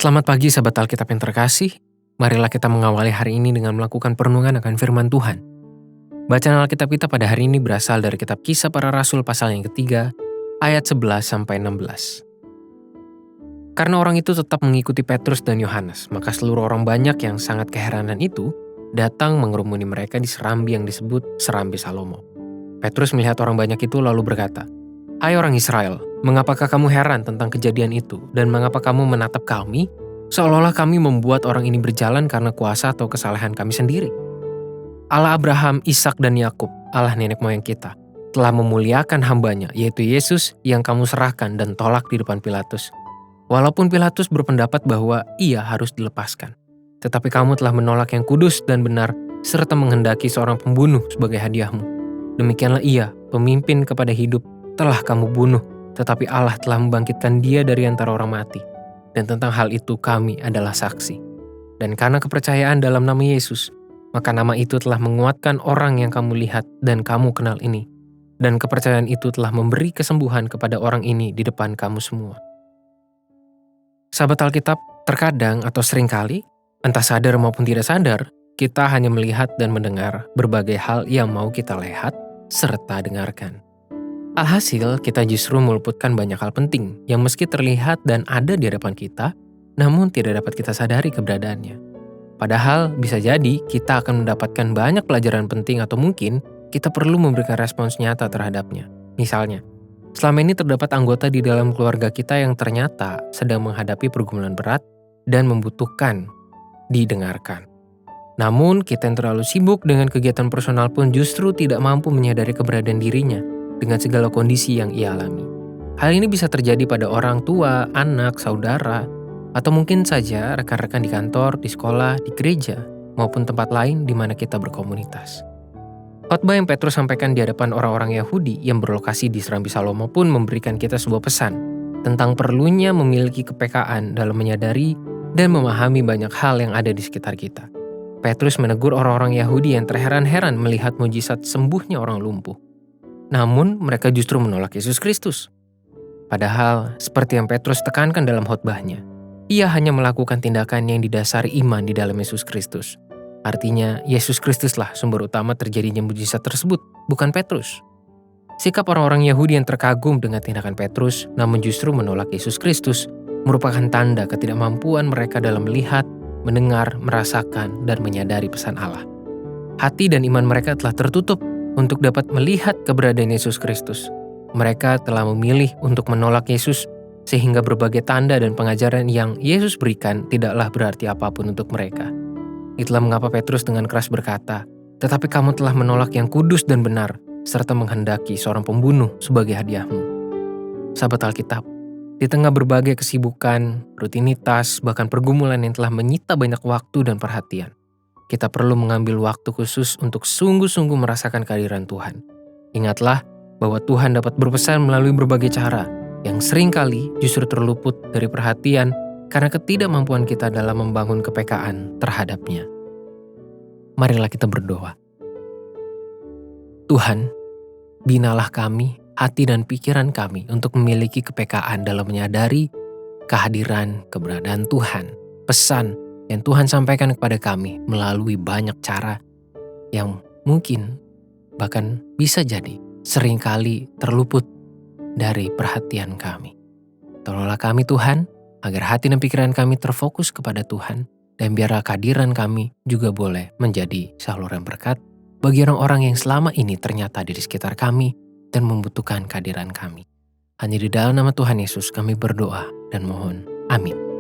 Selamat pagi sahabat Alkitab yang terkasih. Marilah kita mengawali hari ini dengan melakukan perenungan akan firman Tuhan. Bacaan Alkitab kita pada hari ini berasal dari kitab Kisah Para Rasul pasal yang ketiga, ayat 11-16. Karena orang itu tetap mengikuti Petrus dan Yohanes, maka seluruh orang banyak yang sangat keheranan itu datang mengerumuni mereka di serambi yang disebut Serambi Salomo. Petrus melihat orang banyak itu lalu berkata, "Hai orang Israel, mengapakah kamu heran tentang kejadian itu, dan mengapa kamu menatap kami, seolah-olah kami membuat orang ini berjalan karena kuasa atau kesalahan kami sendiri? Allah Abraham, Ishak dan Yakub, Allah nenek moyang kita, telah memuliakan hambanya, yaitu Yesus yang kamu serahkan dan tolak di depan Pilatus. Walaupun Pilatus berpendapat bahwa ia harus dilepaskan, tetapi kamu telah menolak yang kudus dan benar, serta menghendaki seorang pembunuh sebagai hadiahmu. Demikianlah ia, pemimpin kepada hidup, telah kamu bunuh, tetapi Allah telah membangkitkan dia dari antara orang mati. Dan tentang hal itu kami adalah saksi. Dan karena kepercayaan dalam nama Yesus, maka nama itu telah menguatkan orang yang kamu lihat dan kamu kenal ini. Dan kepercayaan itu telah memberi kesembuhan kepada orang ini di depan kamu semua." Sahabat Alkitab, terkadang atau seringkali, entah sadar maupun tidak sadar, kita hanya melihat dan mendengar berbagai hal yang mau kita lihat serta dengarkan. Alhasil, kita justru meluputkan banyak hal penting yang meski terlihat dan ada di hadapan kita, namun tidak dapat kita sadari keberadaannya. Padahal, bisa jadi kita akan mendapatkan banyak pelajaran penting atau mungkin kita perlu memberikan respons nyata terhadapnya. Misalnya, selama ini terdapat anggota di dalam keluarga kita yang ternyata sedang menghadapi pergumulan berat dan membutuhkan didengarkan. Namun, kita yang terlalu sibuk dengan kegiatan personal pun justru tidak mampu menyadari keberadaan dirinya dengan segala kondisi yang ia alami. Hal ini bisa terjadi pada orang tua, anak, saudara, atau mungkin saja rekan-rekan di kantor, di sekolah, di gereja, maupun tempat lain di mana kita berkomunitas. Khotbah yang Petrus sampaikan di hadapan orang-orang Yahudi yang berlokasi di Serambi Salomo pun memberikan kita sebuah pesan tentang perlunya memiliki kepekaan dalam menyadari dan memahami banyak hal yang ada di sekitar kita. Petrus menegur orang-orang Yahudi yang terheran-heran melihat mujizat sembuhnya orang lumpuh. Namun, mereka justru menolak Yesus Kristus. Padahal, seperti yang Petrus tekankan dalam khotbahnya, ia hanya melakukan tindakan yang didasari iman di dalam Yesus Kristus. Artinya, Yesus Kristuslah sumber utama terjadinya mujizat tersebut, bukan Petrus. Sikap orang-orang Yahudi yang terkagum dengan tindakan Petrus, namun justru menolak Yesus Kristus, merupakan tanda ketidakmampuan mereka dalam melihat, mendengar, merasakan, dan menyadari pesan Allah. Hati dan iman mereka telah tertutup untuk dapat melihat keberadaan Yesus Kristus. Mereka telah memilih untuk menolak Yesus, sehingga berbagai tanda dan pengajaran yang Yesus berikan tidaklah berarti apapun untuk mereka. Itulah mengapa Petrus dengan keras berkata, "Tetapi kamu telah menolak yang kudus dan benar, serta menghendaki seorang pembunuh sebagai hadiahmu." Sahabat Alkitab, di tengah berbagai kesibukan, rutinitas, bahkan pergumulan yang telah menyita banyak waktu dan perhatian, kita perlu mengambil waktu khusus untuk sungguh-sungguh merasakan kehadiran Tuhan. Ingatlah bahwa Tuhan dapat berpesan melalui berbagai cara yang seringkali justru terluput dari perhatian karena ketidakmampuan kita dalam membangun kepekaan terhadapnya. Marilah kita berdoa. Tuhan, binalah kami, hati dan pikiran kami untuk memiliki kepekaan dalam menyadari kehadiran, keberadaan Tuhan, pesan yang Tuhan sampaikan kepada kami melalui banyak cara yang mungkin bahkan bisa jadi seringkali terluput dari perhatian kami. Tolonglah kami Tuhan, agar hati dan pikiran kami terfokus kepada Tuhan, dan biarlah kehadiran kami juga boleh menjadi saluran berkat bagi orang-orang yang selama ini ternyata di sekitar kami dan membutuhkan kehadiran kami. Hanya di dalam nama Tuhan Yesus kami berdoa dan mohon. Amin.